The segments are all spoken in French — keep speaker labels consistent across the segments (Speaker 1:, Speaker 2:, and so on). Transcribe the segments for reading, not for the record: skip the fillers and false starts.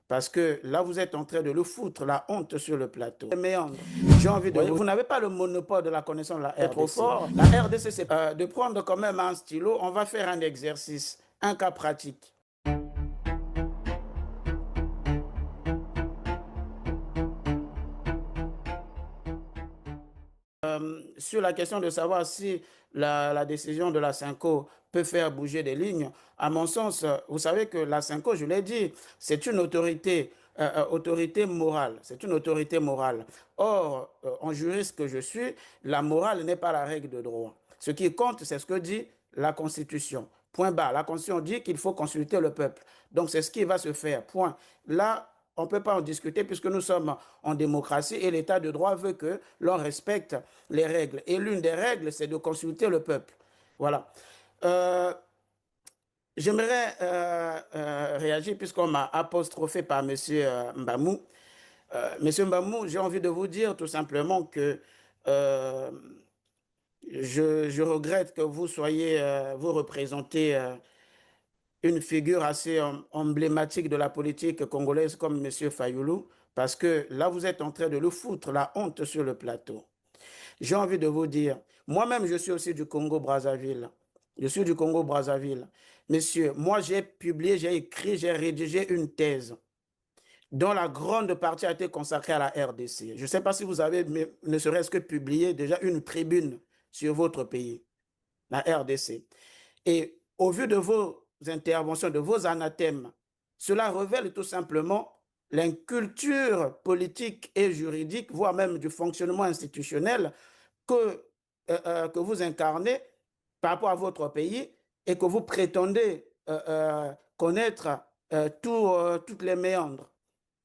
Speaker 1: Parce que là, vous êtes en train de le foutre, la honte sur le plateau. Méandre. J'ai envie de vous n'avez pas le monopole de la connaissance de la RDC. Trop fort. La RDC, c'est de prendre quand même un stylo. On va faire un exercice, un cas pratique. Sur la question de savoir si la décision de la Cinco peut faire bouger des lignes, à mon sens, vous savez que la Cinco, je l'ai dit, c'est une autorité morale. C'est une autorité morale. Or, en juriste que je suis, la morale n'est pas la règle de droit. Ce qui compte, c'est ce que dit la Constitution. Point barre. La Constitution dit qu'il faut consulter le peuple. Donc, c'est ce qui va se faire. Point. Là, on ne peut pas en discuter puisque nous sommes en démocratie et l'état de droit veut que l'on respecte les règles. Et l'une des règles, c'est de consulter le peuple. Voilà. J'aimerais réagir puisqu'on m'a apostrophé par M. Mbamou. Monsieur Mbamou, j'ai envie de vous dire tout simplement que je regrette que vous soyez, vous représentez une figure assez emblématique de la politique congolaise comme M. Fayoulou, parce que là, vous êtes en train de le foutre, la honte sur le plateau. J'ai envie de vous dire, moi-même, je suis aussi du Congo-Brazzaville. Je suis du Congo-Brazzaville. Messieurs, moi, j'ai publié, j'ai écrit, j'ai rédigé une thèse dont la grande partie a été consacrée à la RDC. Je ne sais pas si vous avez, ne serait-ce que publié déjà une tribune sur votre pays, la RDC. Et au vu de vos interventions, de vos anathèmes, cela révèle tout simplement l'inculture politique et juridique, voire même du fonctionnement institutionnel que vous incarnez par rapport à votre pays et que vous prétendez connaître toutes les méandres.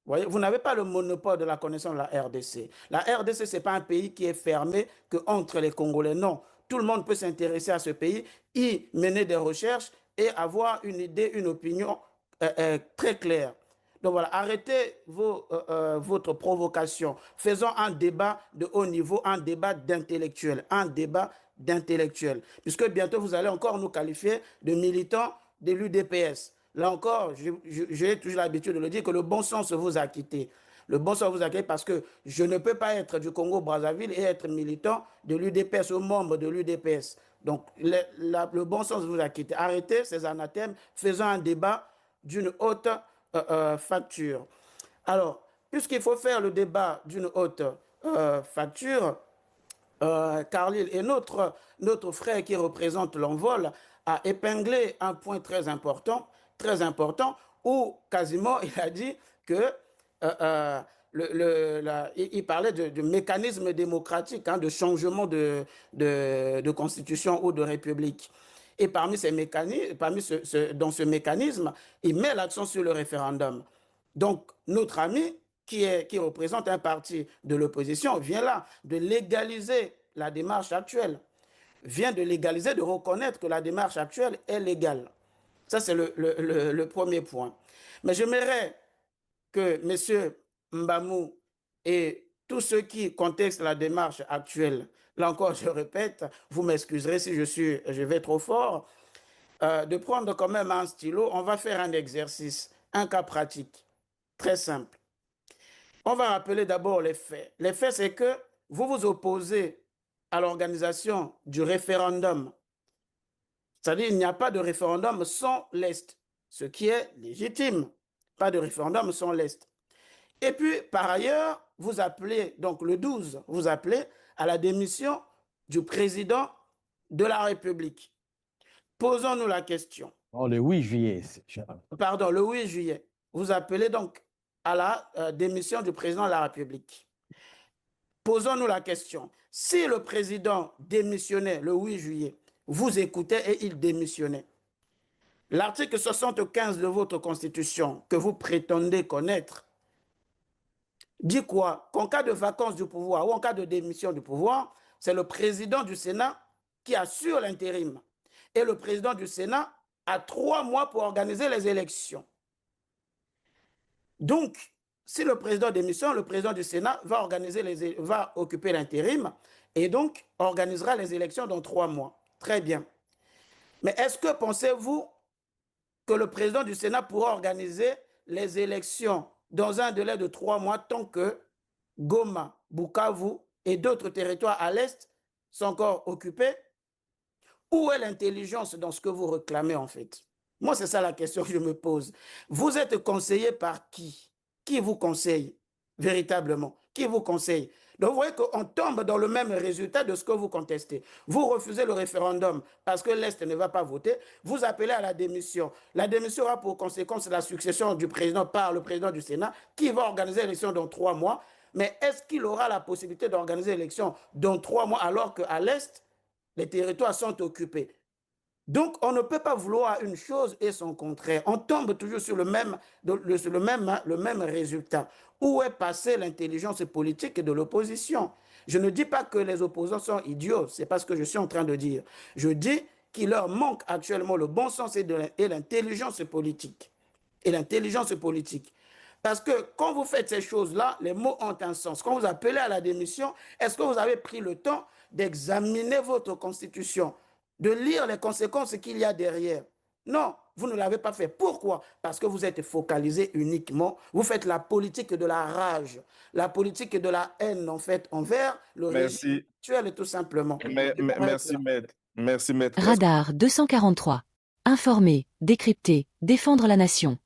Speaker 1: Voyez, vous n'avez pas le monopole de la connaissance de la RDC. La RDC, ce n'est pas un pays qui est fermé que entre les Congolais. Non, tout le monde peut s'intéresser à ce pays, y mener des recherches et avoir une idée, une opinion très claire. Donc voilà, arrêtez votre provocation. Faisons un débat de haut niveau, un débat d'intellectuel, puisque bientôt vous allez encore nous qualifier de militants de l'UDPS. Là encore, j'ai toujours l'habitude de le dire que le bon sens vous a quitté. Le bon sens vous a quitté parce que je ne peux pas être du Congo-Brazzaville et être militant de l'UDPS ou membre de l'UDPS. Donc, le bon sens vous a quitté. Arrêtez ces anathèmes, faisons un débat d'une haute facture. Alors, puisqu'il faut faire le débat d'une haute facture, Carlyle et notre frère qui représente l'envol a épinglé un point très important, où quasiment il a dit que il parlait de mécanisme démocratique, hein, de changement de constitution ou de république. Et parmi ces mécanismes, dans ce mécanisme, il met l'accent sur le référendum. Donc, notre ami, qui représente un parti de l'opposition, vient là de légaliser la démarche actuelle, vient de légaliser, de reconnaître que la démarche actuelle est légale. Ça, c'est le premier point. Mais j'aimerais que M. Mbamou et tous ceux qui contestent la démarche actuelle, là encore, je répète, vous m'excuserez si je vais trop fort, de prendre quand même un stylo. On va faire un exercice, un cas pratique, très simple. On va rappeler d'abord les faits. Les faits, c'est que vous vous opposez à l'organisation du référendum. C'est-à-dire qu'il n'y a pas de référendum sans l'Est, ce qui est légitime. Pas de référendum sans l'Est. Et puis, par ailleurs, vous appelez, donc le 12, vous appelez à la démission du président de la République. Posons-nous la question.
Speaker 2: Oh, le 8 juillet.
Speaker 1: Pardon, le 8 juillet. Vous appelez donc à la démission du président de la République. Posons-nous la question. Si le président démissionnait le 8 juillet, vous écoutez et il démissionnait. L'article 75 de votre Constitution, que vous prétendez connaître, dit quoi? Qu'en cas de vacance du pouvoir ou en cas de démission du pouvoir, c'est le président du Sénat qui assure l'intérim. Et le président du Sénat a 3 mois pour organiser les élections. Donc, si le président démissionne, le président du Sénat va occuper l'intérim et donc organisera les élections dans 3 mois. Très bien. Mais est-ce que pensez-vous que le président du Sénat pourra organiser les élections dans un délai de 3 mois tant que Goma, Bukavu et d'autres territoires à l'Est sont encore occupés? Où est l'intelligence dans ce que vous réclamez en fait? Moi, c'est ça la question que je me pose. Vous êtes conseillé par qui? Qui vous conseille véritablement? Qui vous conseille? Donc, vous voyez qu'on tombe dans le même résultat de ce que vous contestez. Vous refusez le référendum parce que l'Est ne va pas voter. Vous appelez à la démission. La démission aura pour conséquence la succession du président par le président du Sénat qui va organiser l'élection dans 3 mois. Mais est-ce qu'il aura la possibilité d'organiser l'élection dans 3 mois alors qu'à l'Est, les territoires sont occupés? Donc, on ne peut pas vouloir une chose et son contraire. On tombe toujours sur le même résultat. Où est passée l'intelligence politique de l'opposition? Je ne dis pas que les opposants sont idiots, c'est pas ce que je suis en train de dire. Je dis qu'il leur manque actuellement le bon sens et l'intelligence politique. Et l'intelligence politique. Parce que quand vous faites ces choses-là, les mots ont un sens. Quand vous appelez à la démission, est-ce que vous avez pris le temps d'examiner votre constitution, de lire les conséquences qu'il y a derrière? Non, vous ne l'avez pas fait. Pourquoi? Parce que vous êtes focalisé uniquement, vous faites la politique de la rage, la politique de la haine, en fait, envers le régime
Speaker 2: Merci.
Speaker 1: actuel, tout simplement. Je m'arrête
Speaker 2: Merci,
Speaker 1: là.
Speaker 2: maître. Merci, maître.
Speaker 3: Radar 243. Informer, décrypter, défendre la nation.